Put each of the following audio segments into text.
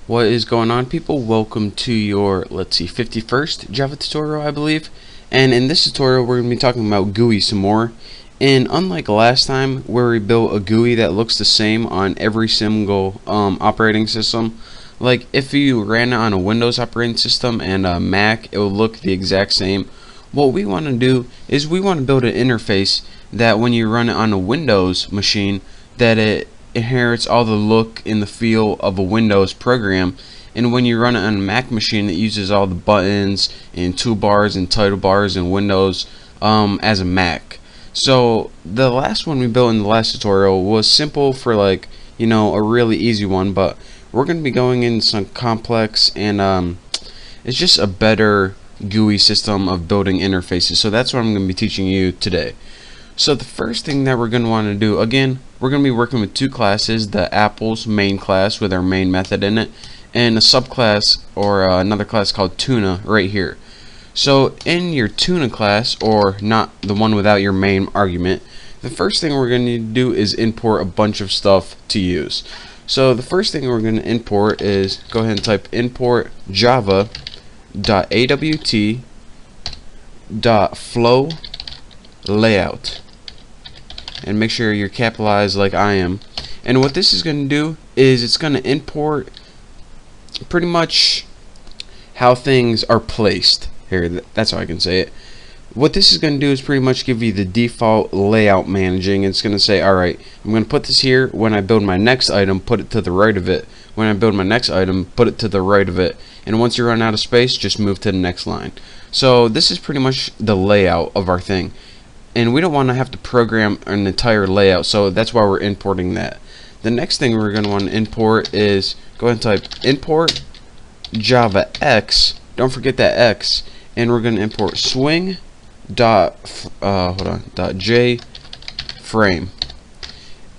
What is going on, people? Welcome to your, 51st Java tutorial, I believe. And in this tutorial we're going to be talking about GUI some more. And unlike last time where we built a GUI that looks the same on every single operating system, like if you ran it on a Windows operating system and a Mac, it would look the exact same. What we want to do is we want to build an interface that when you run it on a Windows machine, that it inherits all the look and the feel of a Windows program, and when you run it on a Mac machine, it uses all the buttons and toolbars and title bars and windows as a Mac. So the last one we built in the last tutorial was simple for, like, you know, a really easy one, but we're going to be going into some complex, and it's just a better GUI system of building interfaces. So that's what I'm going to be teaching you today. So the first thing that we're going to want to do, again, we're going to be working with two classes: the Apple's main class with our main method in it, and a subclass or another class called Tuna right here. So in your Tuna class, or not the one without your main argument, the first thing we're going to need to do is import a bunch of stuff to use. So the first thing we're going to import is, go ahead and type import java.awt.flow layout, and make sure you're capitalized like I am. And what this is going to do is it's going to import pretty much how things are placed here. That's how I can say it. What this is going to do is pretty much give you the default layout managing. It's going to say, alright, I'm going to put this here. When I build my next item, put it to the right of it. When I build my next item, put it to the right of it. And once you run out of space, just move to the next line. So this is pretty much the layout of our thing. And we don't want to have to program an entire layout, so that's why we're importing that. The next thing we're going to want to import is, go ahead and type import java x, don't forget that x, and we're going to import swing dot jframe.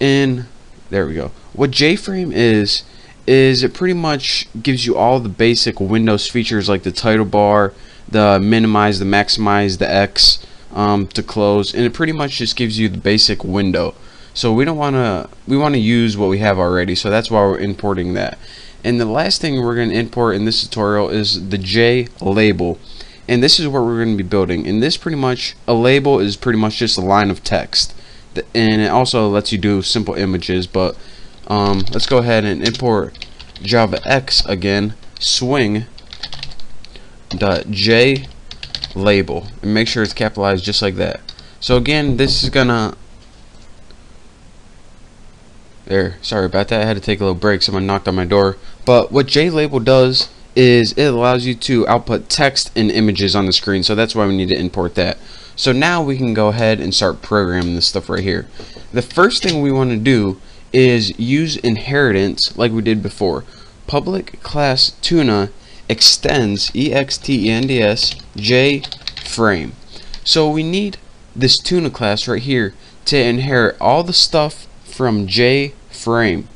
And there we go. What JFrame is it pretty much gives you all the basic Windows features, like the title bar, the minimize, the maximize, the X, to close, and it pretty much just gives you the basic window. So we want to use what we have already, so that's why we're importing that. And the last thing we're going to import in this tutorial is the J label, and this is what we're going to be building. And this pretty much, a label is pretty much just a line of text, and it also lets you do simple images. But let's go ahead and import javax again, swing.j label, and make sure it's capitalized just like that. So again, this is gonna, sorry about that, I had to take a little break, someone knocked on my door. But what JLabel does is it allows you to output text and images on the screen, so that's why we need to import that. So now we can go ahead and start programming this stuff right here. The first thing we want to do is use inheritance like we did before. Public class Tuna extends extends JFrame. So we need this Tuna class right here to inherit all the stuff from JFrame.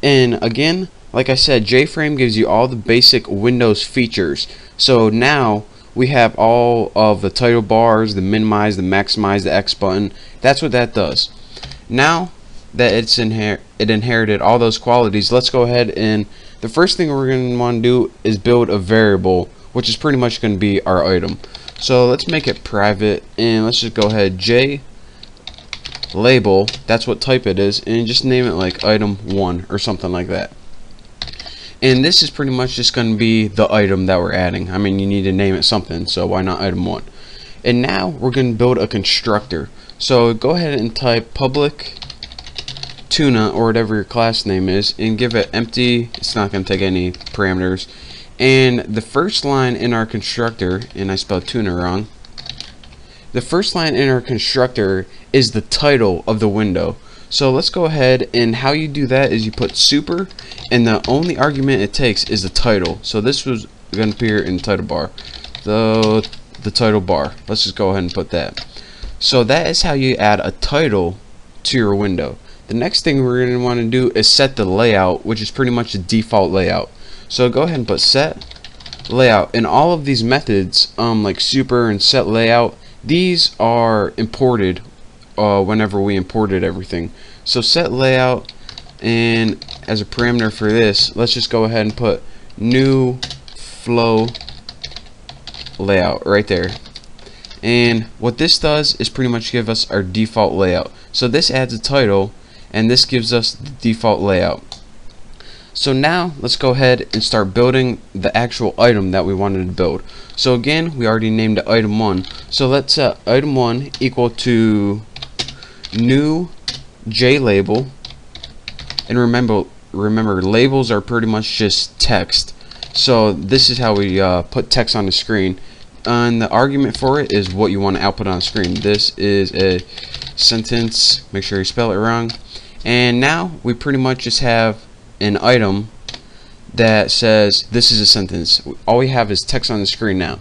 And again, like I said, JFrame gives you all the basic Windows features. So now we have all of the title bars, the minimize, the maximize, the X button. That's what that does. Now that it inherited all those qualities, let's go ahead, and the first thing we're going to want to do is build a variable, which is pretty much going to be our item. So let's make it private, and let's just go ahead, J label, that's what type it is, and just name it like item1 or something like that. And this is pretty much just going to be the item that we're adding. I mean, you need to name it something, so why not item1? And now we're going to build a constructor. So go ahead and type public Tuna, or whatever your class name is, and give it empty. It's not going to take any parameters. And the first line in our constructor, and I spelled Tuna wrong, the first line in our constructor is the title of the window. So let's go ahead, and how you do that is you put super, and the only argument it takes is the title. So this was going to appear in the title bar, the title bar. Let's just go ahead and put that. So that is how you add a title to your window. The next thing we're going to want to do is set the layout, which is pretty much the default layout. So go ahead and put set layout, and all of these methods like super and set layout, These are imported whenever we imported everything. So set layout, and as a parameter for this, let's just go ahead and put new flow layout right there. And what this does is pretty much give us our default layout. So this adds a title, and this gives us the default layout. So now let's go ahead and start building the actual item that we wanted to build. So again, we already named it item 1. So let's set item 1 equal to new JLabel. And remember labels are pretty much just text. So this is how we put text on the screen. And the argument for it is what you want to output on the screen. This is a sentence. Make sure you spell it wrong. And now we pretty much just have an item that says this is a sentence. All we have is text on the screen now.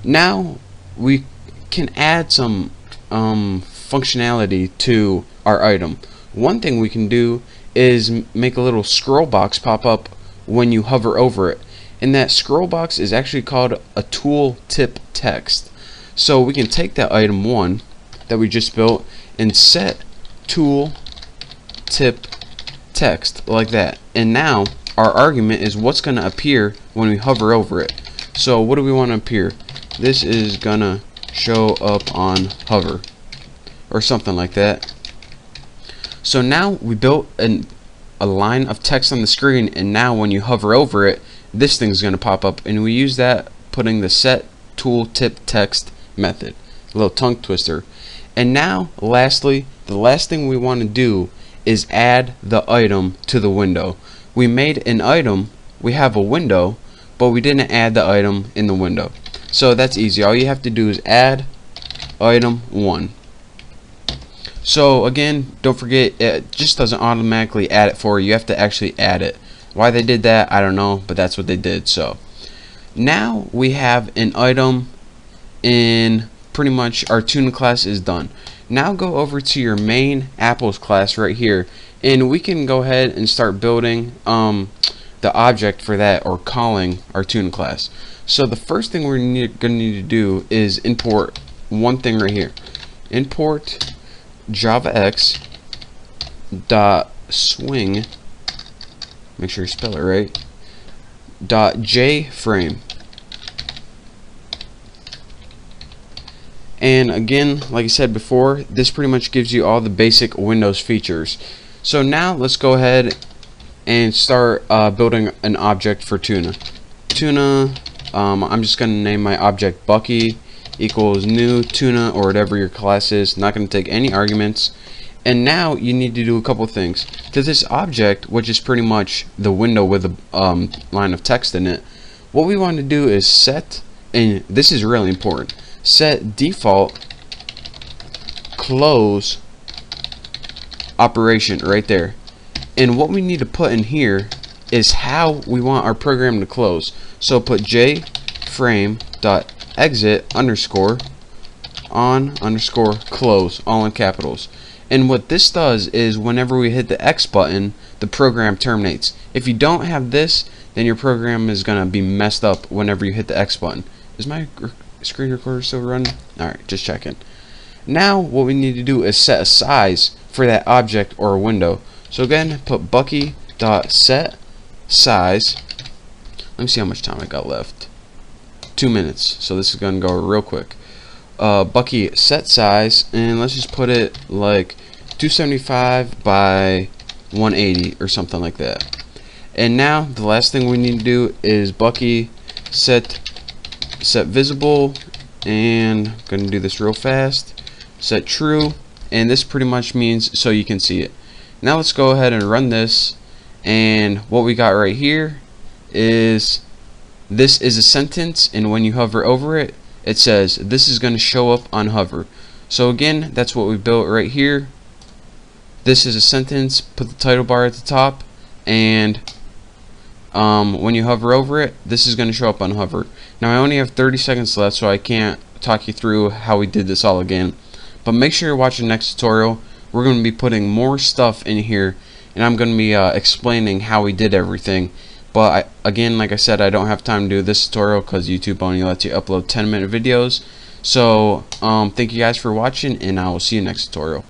Now we can add some functionality to our item. One thing we can do is make a little scroll box pop up when you hover over it. And that scroll box is actually called a tool tip text. So we can take that item 1 that we just built and set tool tip text like that. And now our argument is what's going to appear when we hover over it. So what do we want to appear? This is gonna show up on hover or something like that. So now we built a line of text on the screen, and now when you hover over it, this thing's gonna pop up, and we use that putting the set tooltip text method. A little tongue twister. And now lastly, the last thing we want to do is add the item to the window. We made an item, we have a window, but we didn't add the item in the window. So that's easy. All you have to do is add item 1. So again, don't forget, it just doesn't automatically add it for you. You have to actually add it. Why they did that, I don't know, but that's what they did. So now we have an item in pretty much our tuna class is done. Now go over to your main apples class right here, and we can go ahead and start building the object for that, or calling our tuna class. So the first thing we're going to need to do is import one thing right here. Import javax dot swing, make sure you spell it right, dot JFrame. And again, like I said before, this pretty much gives you all the basic Windows features. So now let's go ahead and start building an object for tuna. I'm just going to name my object Bucky equals new tuna, or whatever your class is. Not going to take any arguments. And now you need to do a couple things to this object, which is pretty much the window with a line of text in it. What we want to do is set, and this is really important, set default close operation right there. And what we need to put in here is how we want our program to close. So put jframe dot exit underscore on underscore close, all in capitals. And what this does is whenever we hit the X button, the program terminates. If you don't have this, then your program is gonna be messed up whenever you hit the X button. Is my screen recorder still running? Alright, just checking. Now what we need to do is set a size for that object or a window. So again, put Bucky dot set size. Let me see how much time I got left. 2 minutes. So this is gonna go real quick. Bucky set size, and let's just put it like 275 by 180 or something like that. And now the last thing we need to do is Bucky set visible, and I'm gonna do this real fast. Set true, and this pretty much means so you can see it. Now let's go ahead and run this, and what we got right here is this is a sentence, and when you hover over it, it says this is going to show up on hover. So again, that's what we built right here. This is a sentence, put the title bar at the top, and when you hover over it, this is going to show up on hover. Now I only have 30 seconds left, so I can't talk you through how we did this all again, but make sure you're watching the next tutorial. We're going to be putting more stuff in here, and I'm going to be explaining how we did everything. But again, like I said, I don't have time to do this tutorial because YouTube only lets you upload 10-minute videos. So thank you guys for watching, and I will see you next tutorial.